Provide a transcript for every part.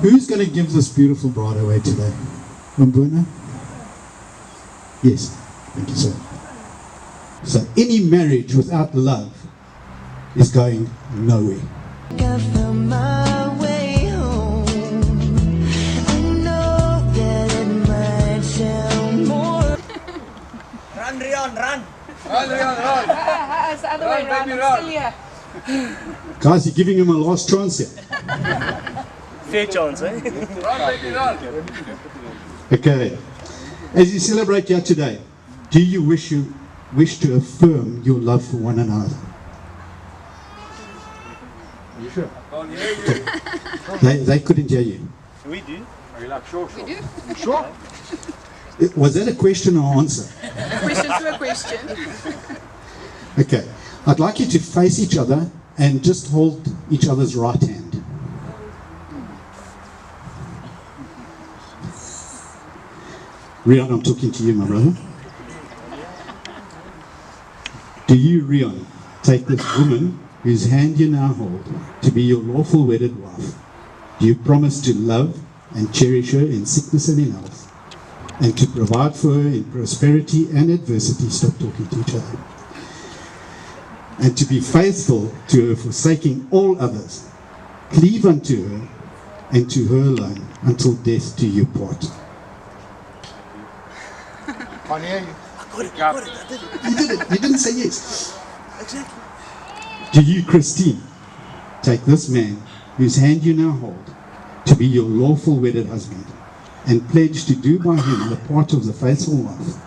Who's going to give this beautiful bride away today? Mbuna? Yes. Thank you, sir. So any marriage without love is going nowhere. Run, Riaan, run! Run, Riaan, run! It's the other way around, I'm still here. Guys, you're giving him a last chance here. Fair chance, eh? Run, baby, run! Okay. As you celebrate here today, do you wish to affirm your love for one another? Are you sure? They couldn't hear you. We do. Are you like sure? We do. Sure? Was that a question or answer? Question to a question. Okay. I'd like you to face each other and just hold each other's right hand. Riaan, I'm talking to you, my brother. Do you, Riaan, take this woman whose hand you now hold to be your lawful wedded wife? Do you promise to love and cherish her in sickness and in health, and to provide for her in prosperity and adversity? Stop talking to each other. And to be faithful to her, forsaking all others, cleave unto her and to her alone until death do you part. Can't hear you. You did it. You didn't say yes. Exactly. Do you, Christine, take this man whose hand you now hold to be your lawful wedded husband, and pledge to do by him the part of the faithful wife?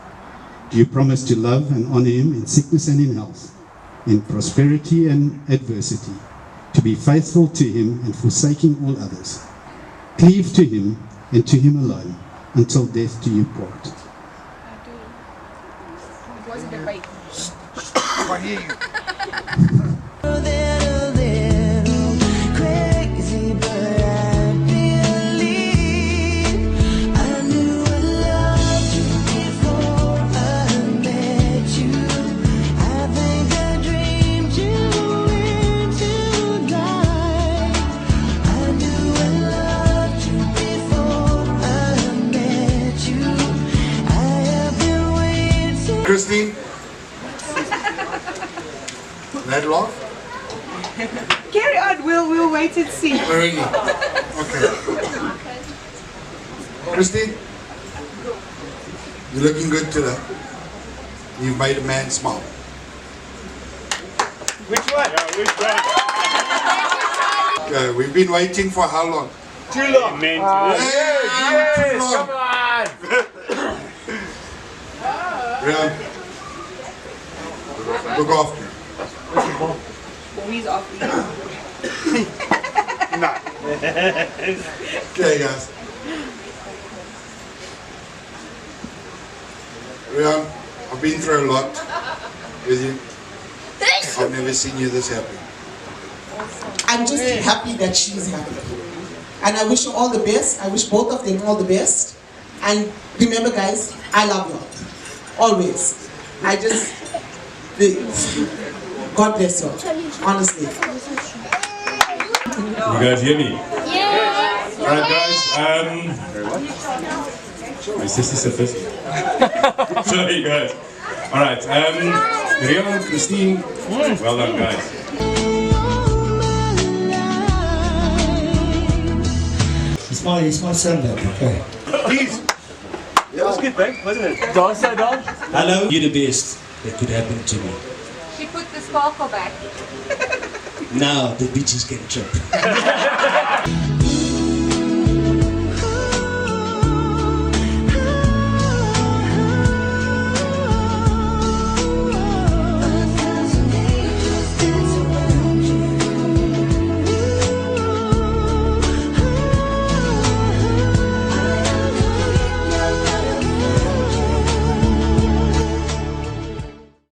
Do you promise to love and honor him in sickness and in health, in prosperity and adversity, to be faithful to him and forsaking all others, cleave to him and to him alone until death do you part? I do. It was a debate. Can't hear you. Christine? That long? Carry on, we'll wait and see. Already? Okay. Christine? You're looking good today. You've made a man smile. Which one? Yeah, which one? Okay, we've been waiting for how long? Too long. Too long. Come on. Riaan, look after him. He's off. No. Okay, guys. Riaan, I've been through a lot with you. I've never seen you this happy. I'm just happy that she's happy. And I wish you all the best. I wish both of them all the best. And remember, guys, I love you all. Always. God bless you all. Honestly. You guys hear me? Yes. Alright guys, my sister said this. Sorry guys. Alright, Riaan, Christine, well done guys. It's my son though, okay. Please. That was good, babe, wasn't it? Dance that dance. Hello. You're the best that could happen to me. She put the sparkle back. Now the bitches can trip.